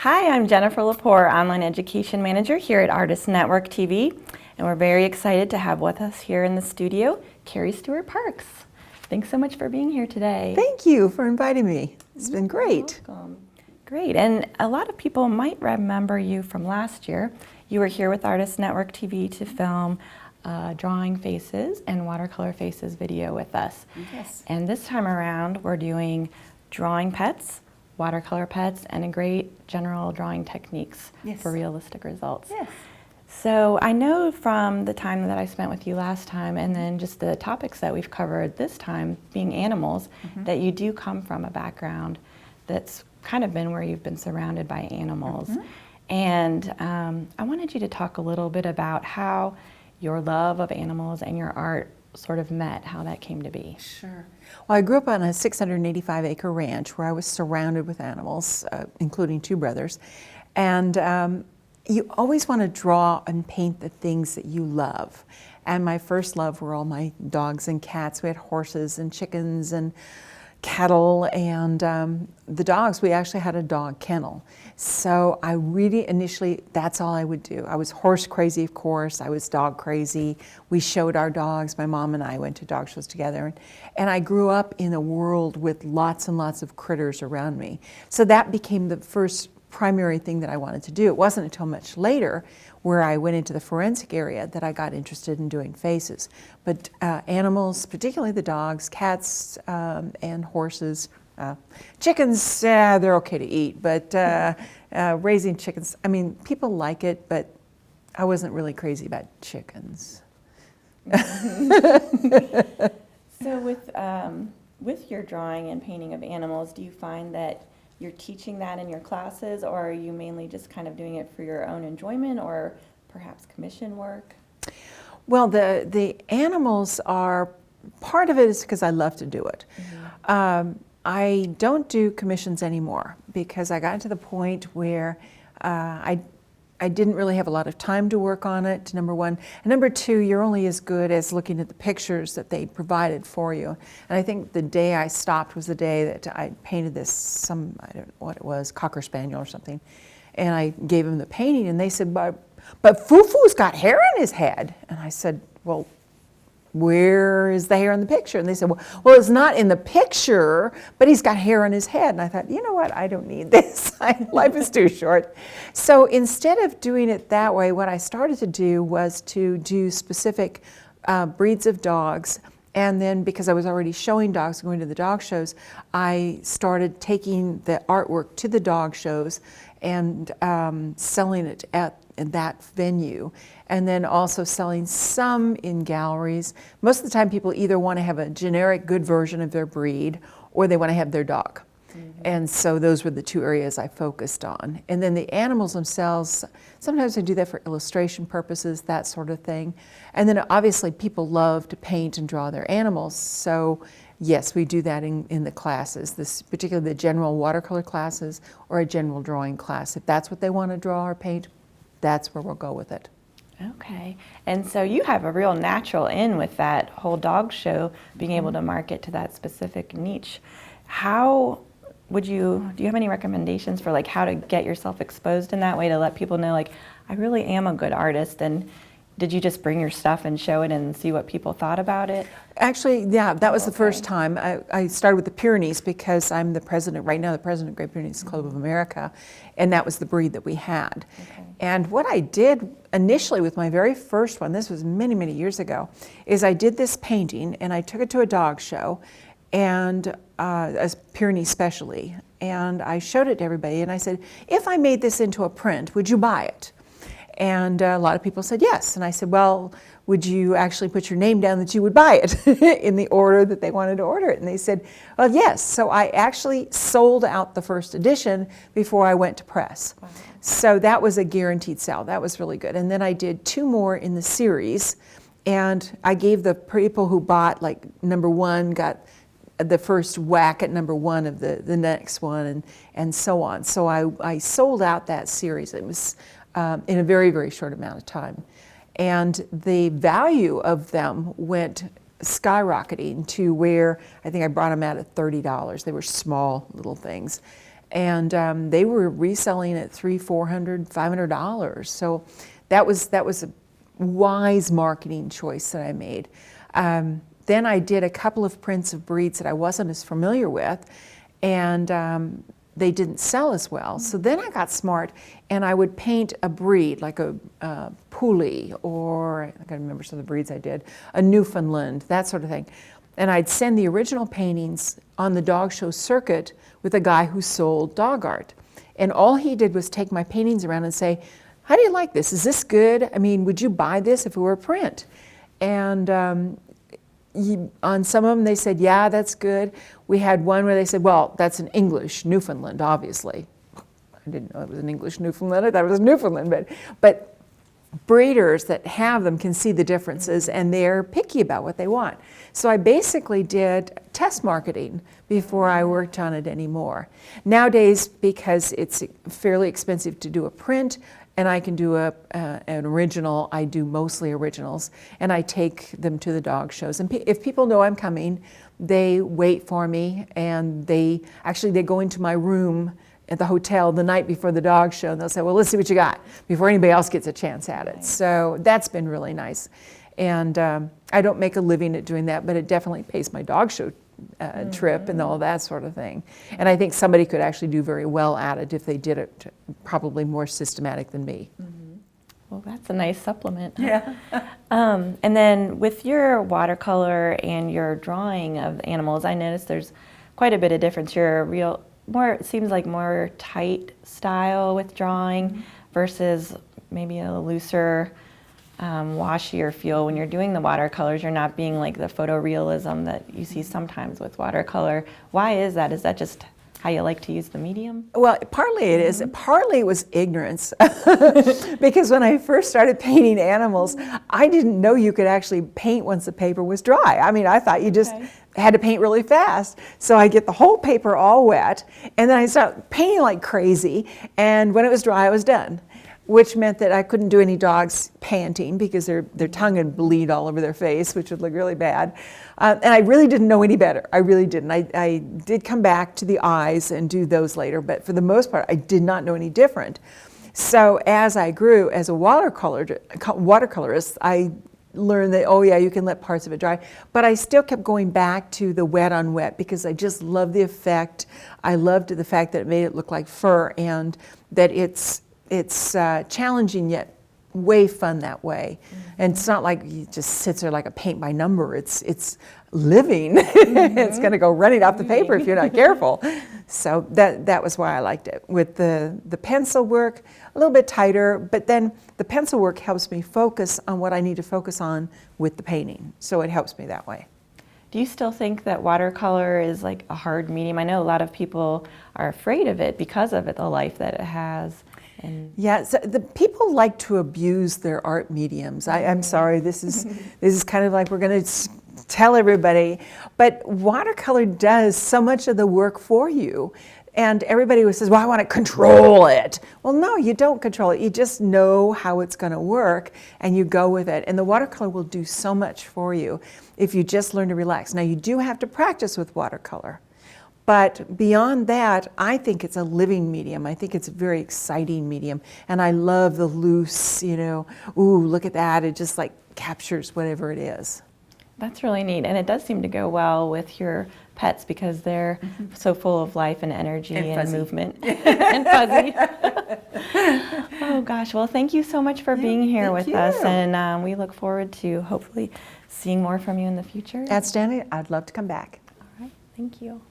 Hi, I'm Jennifer Lepore, Online Education Manager here at ArtistsNetwork TV, and we're very excited to have with us here in the studio, Carrie Stuart Parks. Thanks so much for being here today. Thank you for inviting me. It's been great. Welcome. Great, and a lot of people might remember you from last year. You were here with ArtistsNetwork TV to film Drawing Faces and Watercolor Faces video with us. Yes. And this time around, we're doing drawing pets, watercolor pets, and a great general drawing techniques for realistic results. Yes. So I know from the time that I spent with you last time and then just the topics that we've covered this time, being animals, that you do come from a background that's kind of been where you've been surrounded by animals. And I wanted you to talk a little bit about how your love of animals and your art sort of met, how that came to be. Sure. Well, I grew up on a 685-acre ranch where I was surrounded with animals, including two brothers. And you always want to draw and paint the things that you love. And my first love were all my dogs and cats. We had horses and chickens and cattle, and the dogs, we actually had a dog kennel. So I really initially, that's all I would do. I was horse crazy, of course. I was dog crazy. We showed our dogs. My mom and I went to dog shows together. And I grew up in a world with lots and lots of critters around me. So that became the first primary thing that I wanted to do. It wasn't until much later where I went into the forensic area that I got interested in doing faces. But animals, particularly the dogs, cats, and horses, chickens, they're okay to eat, but raising chickens, I mean, people like it, but I wasn't really crazy about chickens. So with your drawing and painting of animals, do you find that you're teaching that in your classes, or are you mainly just kind of doing it for your own enjoyment or perhaps commission work? Well, the animals are, part of it is because I love to do it. I don't do commissions anymore because I got to the point where I didn't really have a lot of time to work on it, number one. And number two, you're only as good as looking at the pictures that they provided for you. And I think the day I stopped was the day that I painted this, I don't know what it was, Cocker Spaniel or something. And I gave them the painting and they said, but Fufu's got hair on his head. And I said, well, where is the hair in the picture? And they said, well, it's not in the picture, but he's got hair on his head. And I thought, you know what, I don't need this. Life is too short. So instead of doing it that way, what I started to do was to do specific breeds of dogs. And then because I was already showing dogs, going to the dog shows, I started taking the artwork to the dog shows and selling it at that venue, and then also selling some in galleries. Most of the time people either want to have a generic good version of their breed or they want to have their dog. And so those were the two areas I focused on. And then the animals themselves, sometimes I do that for illustration purposes, that sort of thing. And then obviously people love to paint and draw their animals, so yes, we do that in the classes, particularly the general watercolor classes or a general drawing class. If that's what they want to draw or paint, that's where we'll go with it. Okay, and so you have a real natural in with that whole dog show, being able to market to that specific niche. How do you have any recommendations for like how to get yourself exposed in that way to let people know like, I really am a good artist? And did you just bring your stuff and show it and see what people thought about it? Actually, yeah, that was the first time. I started with the Pyrenees because I'm the president, right now the president of Great Pyrenees Club of America, and that was the breed that we had. And what I did initially with my very first one, this was many, many years ago, is I did this painting and I took it to a dog show, and as Pyrenees specially, and I showed it to everybody and I said, if I made this into a print, would you buy it? And a lot of people said yes. And I said, well, would you actually put your name down that you would buy it in the order that they wanted to order it? And they said, well, yes. So I actually sold out the first edition before I went to press. Wow. So that was a guaranteed sale. That was really good. And then I did two more in the series. And I gave the people who bought, like number one, got the first whack at number one of the next one, and so on. So I sold out that series. It was in a very, very short amount of time. And the value of them went skyrocketing to where I think I brought them out at $30. They were small little things. And they were reselling at $300, $400, $500. So that was a wise marketing choice that I made. Then I did a couple of prints of breeds that I wasn't as familiar with, and they didn't sell as well. So then I got smart, and I would paint a breed, like a Puli, or I gotta remember some of the breeds I did, a Newfoundland, that sort of thing. And I'd send the original paintings on the dog show circuit with a guy who sold dog art. And all he did was take my paintings around and say, how do you like this? Is this good? I mean, would you buy this if it were a print? And on some of them they said, yeah, that's good. We had one where they said, well, that's an English Newfoundland, obviously. I didn't know it was an English Newfoundland. I thought it was Newfoundland, but breeders that have them can see the differences, and they're picky about what they want. So I basically did test marketing before I worked on it anymore. Nowadays, because it's fairly expensive to do a print, and I can do an original, I do mostly originals, and I take them to the dog shows. And if people know I'm coming, they wait for me, and they go into my room at the hotel the night before the dog show, and they'll say, well, let's see what you got, before anybody else gets a chance at it. So that's been really nice. And I don't make a living at doing that, but it definitely pays my dog show trip and all that sort of thing. And I think somebody could actually do very well at it if they did it probably more systematic than me. Well, that's a nice supplement. Yeah. And then with your watercolor and your drawing of animals, I noticed there's quite a bit of difference. You're it seems like more tight style with drawing versus maybe a looser, washier feel. When you're doing the watercolors, you're not being like the photorealism that you see sometimes with watercolor. Why is that? Is that just how you like to use the medium? Well, partly it is. Partly it was ignorance. Because when I first started painting animals, I didn't know you could actually paint once the paper was dry. I mean, I thought you just had to paint really fast. So I get the whole paper all wet, and then I start painting like crazy, and when it was dry, I was done. Which meant that I couldn't do any dogs panting because their tongue would bleed all over their face, which would look really bad. And I really didn't know any better. I really didn't. I did come back to the eyes and do those later, but for the most part, I did not know any different. So as I grew as a watercolorist, I learned that, oh yeah, you can let parts of it dry. But I still kept going back to the wet on wet because I just loved the effect. I loved the fact that it made it look like fur, and that it's challenging yet way fun that way. And it's not like you just sits there like a paint by number. It's living. It's going to go running off the paper if you're not careful. So that was why I liked it. With the pencil work, a little bit tighter, but then the pencil work helps me focus on what I need to focus on with the painting. So it helps me that way. Do you still think that watercolor is like a hard medium? I know a lot of people are afraid of it because of the life that it has. Yeah, so the people like to abuse their art mediums. I'm sorry, this is kind of like we're going to tell everybody, but watercolor does so much of the work for you. And everybody who says, well, I want to control it. Well, no, you don't control it. You just know how it's going to work, and you go with it. And the watercolor will do so much for you if you just learn to relax. Now, you do have to practice with watercolor. But beyond that, I think it's a living medium. I think it's a very exciting medium. And I love the loose, ooh, look at that. It just like captures whatever it is. That's really neat. And it does seem to go well with your pets because they're so full of life and energy and movement and fuzzy. Oh gosh, well, thank you so much for being here with us. And we look forward to hopefully seeing more from you in the future. Outstanding. I'd love to come back. All right, thank you.